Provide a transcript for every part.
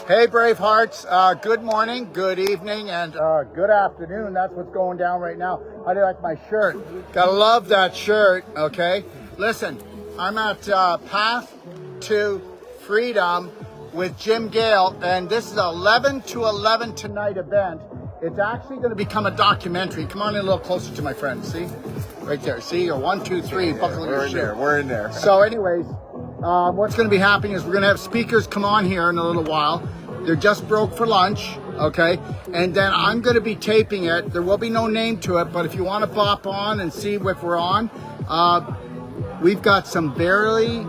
Hey, Bravehearts. Good morning, good evening, and good afternoon. That's what's going down right now. How do you like my shirt? Gotta love that shirt, okay? Listen, I'm at Path to Freedom with Jim Gale, and this is 11 to 11 tonight event. It's actually going to become a documentary. Come on in a little closer to my friend. See? Right there. See? Or 1, 2, 3. Buckle your shoe. We're in there. So anyways, what's going to be happening is we're going to have speakers come on here in a little while. They're just broke for lunch, okay? And then I'm going to be taping it. There will be no name to it, but if you want to pop on and see if we're on, we've got some very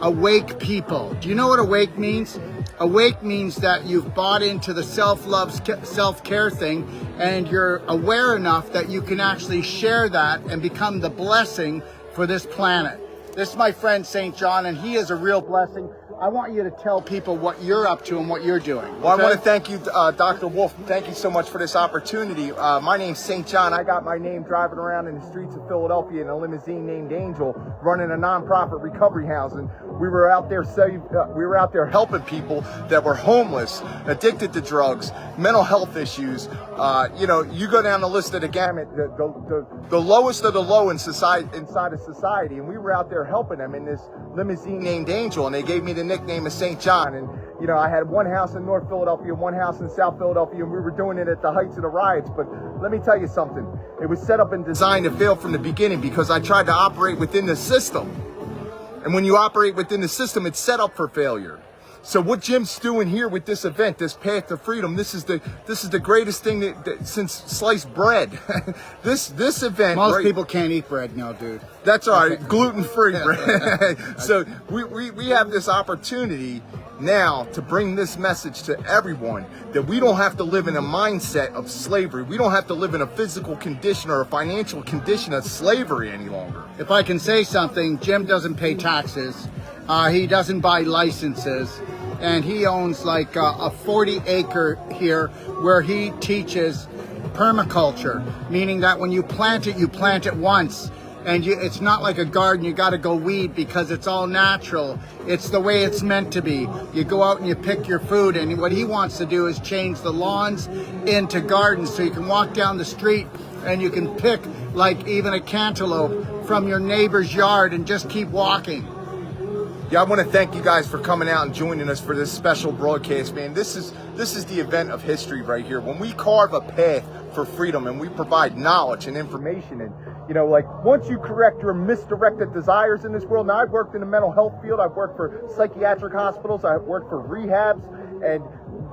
awake people. Do you know what awake means? Awake means that you've bought into the self-love, self-care thing, and you're aware enough that you can actually share that and become the blessing for this planet. This is my friend St. John, and he is a real blessing. I want you to tell people what you're up to and what you're doing. Well, I want to thank you, Dr. Wolf. Thank you so much for this opportunity. My name's St. John. I got my name driving around in the streets of Philadelphia in a limousine named Angel, running a nonprofit recovery house. And we were out there helping people that were homeless, addicted to drugs, mental health issues. You go down the list of the gamut, the lowest of the low inside of society, and we were out there helping them in this limousine named Angel, and they gave me the nickname of St. John. And I had one house in North Philadelphia, one house in South Philadelphia, and we were doing it at the heights of the riots. But let me tell you something, it was set up and designed to fail from the beginning because I tried to operate within the system. And when you operate within the system, it's set up for failure. So what Jim's doing here with this event, this Path to Freedom, this is the greatest thing that since sliced bread. this event. Most people can't eat bread now, dude. That's all right, gluten-free bread. So we have this opportunity now to bring this message to everyone that we don't have to live in a mindset of slavery. We don't have to live in a physical condition or a financial condition of slavery any longer. If I can say something, Jim doesn't pay taxes. He doesn't buy licenses, and he owns like a 40-acre here where he teaches permaculture, meaning that when you plant it once, and it's not like a garden, you got to go weed because it's all natural. It's the way it's meant to be. You go out and you pick your food, and what he wants to do is change the lawns into gardens so you can walk down the street and you can pick like even a cantaloupe from your neighbor's yard and just keep walking. Yeah, I want to thank you guys for coming out and joining us for this special broadcast, man. This is the event of history right here. When we carve a path for freedom and we provide knowledge and information, and once you correct your misdirected desires in this world. Now, I've worked in the mental health field. I've worked for psychiatric hospitals. I've worked for rehabs, and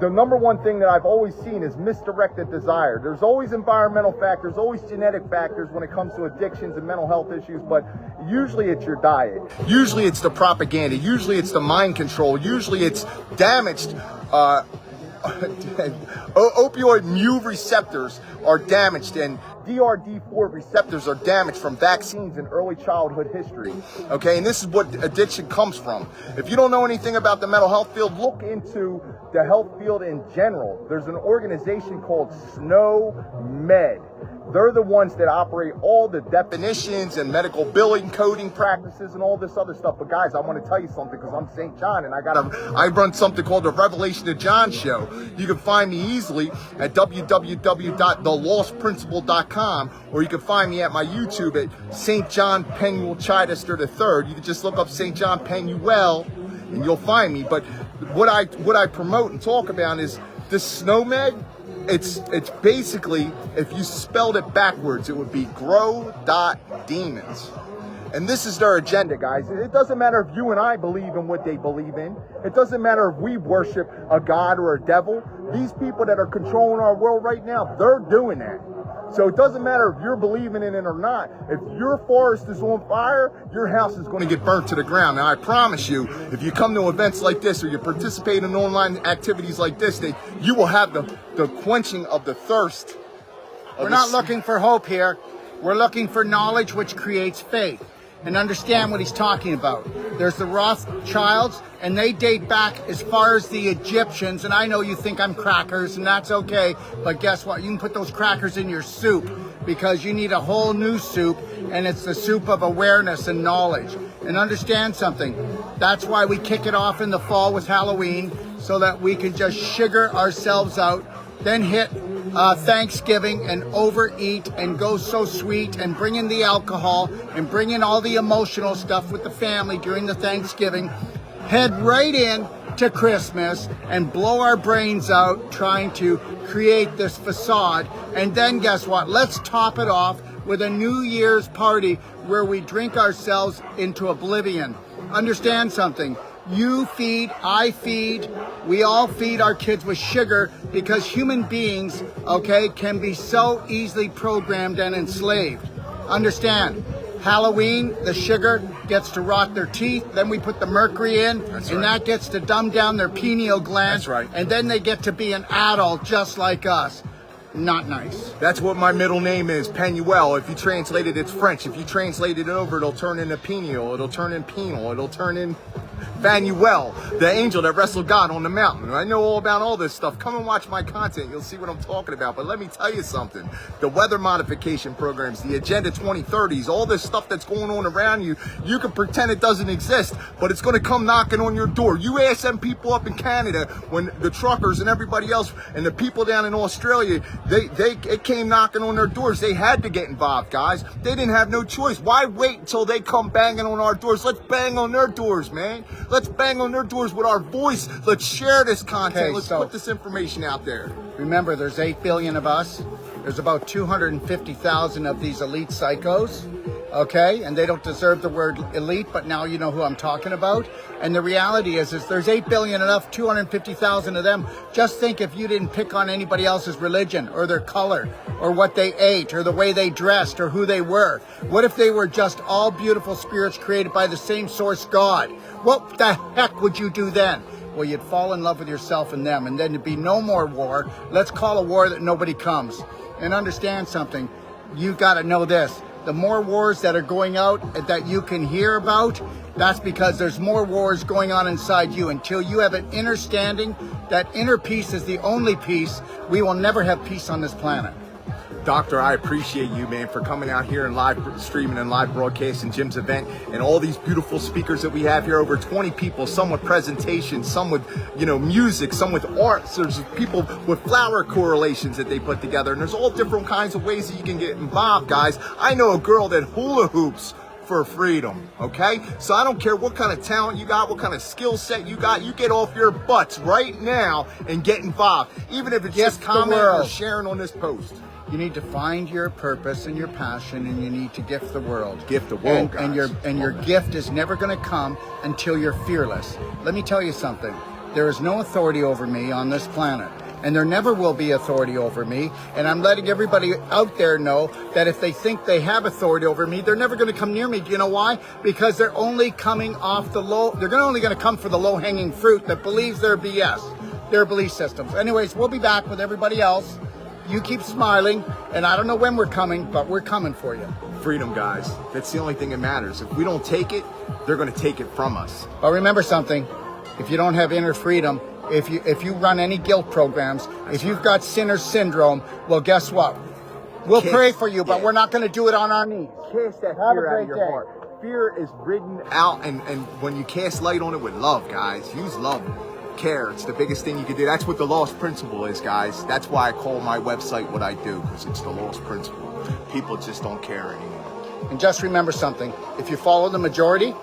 the number one thing that I've always seen is misdirected desire. There's always environmental factors, always genetic factors when it comes to addictions and mental health issues, but usually it's your diet. Usually it's the propaganda. Usually it's the mind control. Usually it's damaged. Opioid mu receptors are damaged, and DRD4 receptors are damaged from vaccines in early childhood history. Okay, and this is what addiction comes from. If you don't know anything about the mental health field, look into the health field in general. There's an organization called SNOMED. They're the ones that operate all the definitions and medical billing coding practices and all this other stuff. But guys, I want to tell you something, because I'm St. John and I run something called the Revelation of John Show. You can find me easily at www.thelostprinciple.com, or you can find me at my YouTube at St. John Penuel Chichester III. You can just look up St. John Penuel and you'll find me. But what I promote and talk about is this SNOMED. It's basically, if you spelled it backwards, it would be grow.demons. And this is their agenda, guys. It doesn't matter if you and I believe in what they believe in. It doesn't matter if we worship a god or a devil. These people that are controlling our world right now, they're doing that. So it doesn't matter if you're believing in it or not. If your forest is on fire, your house is going to get burnt to the ground. Now, I promise you, if you come to events like this or you participate in online activities like this, that you will have the quenching of the thirst. We're not looking for hope here. We're looking for knowledge which creates faith. And understand what he's talking about. There's the Rothschilds, and they date back as far as the Egyptians. And I know you think I'm crackers, and that's okay. But guess what? You can put those crackers in your soup, because you need a whole new soup, and it's the soup of awareness and knowledge. And understand something. That's why we kick it off in the fall with Halloween, so that we can just sugar ourselves out, then hit Thanksgiving and overeat and go so sweet and bring in the alcohol and bring in all the emotional stuff with the family during the Thanksgiving, head right in to Christmas and blow our brains out trying to create this facade. And then guess what? Let's top it off with a New Year's party where we drink ourselves into oblivion. Understand something. You feed, I feed, we all feed our kids with sugar because human beings, okay, can be so easily programmed and enslaved. Understand, Halloween, the sugar gets to rot their teeth, then we put the mercury in, and that gets to dumb down their pineal gland, That's right. and then they get to be an adult just like us. Not nice. That's what my middle name is, Penuel. If you translate it, it's French. If you translate it over, it'll turn into Peniel. It'll turn in penal. It'll turn in Vanuel, the angel that wrestled God on the mountain. I know all about all this stuff. Come and watch my content. You'll see what I'm talking about. But let me tell you something. The weather modification programs, the Agenda 2030s, all this stuff that's going on around you, you can pretend it doesn't exist, but it's going to come knocking on your door. You ask them people up in Canada, when the truckers and everybody else and the people down in Australia, it came knocking on their doors. They had to get involved, guys. They didn't have no choice. Why wait until they come banging on our doors? Let's bang on their doors, man. Let's bang on their doors with our voice. Let's share this content. Okay, Let's put this information out there. Remember, there's 8 billion of us. There's about 250,000 of these elite psychos, okay? And they don't deserve the word elite, but now you know who I'm talking about. And the reality is there's 8 billion enough, 250,000 of them. Just think if you didn't pick on anybody else's religion or their color or what they ate or the way they dressed or who they were. What if they were just all beautiful spirits created by the same source God? What the heck would you do then? Well, you'd fall in love with yourself and them, and then there'd be no more war. Let's call a war that nobody comes. And understand something, you got to know this. The more wars that are going out that you can hear about, that's because there's more wars going on inside you. Until you have an inner standing, that inner peace is the only peace, we will never have peace on this planet. Doctor, I appreciate you, man, for coming out here and live streaming and live broadcasting Jim's event and all these beautiful speakers that we have here. Over 20 people, some with presentations, some with, music, some with arts. There's people with flower correlations that they put together. And there's all different kinds of ways that you can get involved, guys. I know a girl that hula hoops for freedom, okay? So I don't care what kind of talent you got, what kind of skill set you got, you get off your butts right now and get involved. Even if it's just commenting or sharing on this post. You need to find your purpose and your passion, and you need to gift the world. Gift the world, and your gift is never going to come until you're fearless. Let me tell you something. There is no authority over me on this planet, and there never will be authority over me. And I'm letting everybody out there know that if they think they have authority over me, they're never going to come near me. Do you know why? Because they're only coming off the low. They're only going to come for the low-hanging fruit that believes their BS, their belief systems. Anyways, we'll be back with everybody else. You keep smiling, and I don't know when we're coming, but we're coming for you. Freedom, guys. That's the only thing that matters. If we don't take it, they're going to take it from us. But remember something. If you don't have inner freedom, if you run any guilt programs, if you've got sinner syndrome, well, guess what? We'll pray for you, but we're not going to do it on our knees. Cast that fear out of your heart. Fear is ridden out, and when you cast light on it with love, guys, use love. Care. It's the biggest thing you can do. That's what the lost principle is, guys. That's why I call my website what I do, because it's the lost principle. People just don't care anymore. And just remember something. If you follow the majority,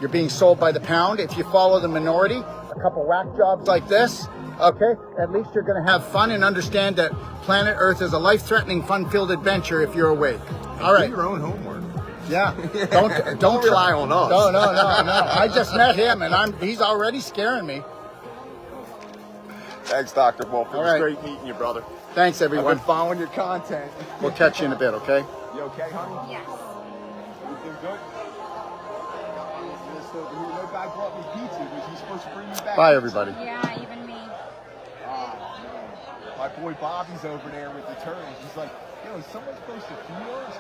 you're being sold by the pound. If you follow the minority, a couple whack jobs like this, okay, at least you're going to have fun and understand that planet Earth is a life-threatening, fun-filled adventure if you're awake. All right. Do your own homework. Yeah. Don't rely on us. No. I just met him, and he's already scaring me. Thanks, Dr. Wolf. It was right. great meeting you, brother. Thanks, everyone. I've been following your content. We'll catch you in a bit, okay? You okay, honey? Yes. Everything good? No guy brought me pizza. Was he supposed to bring me back? Bye, everybody. Yeah, even me. My boy Bobby's over there with the turtles. He's like, is someone supposed to feed us?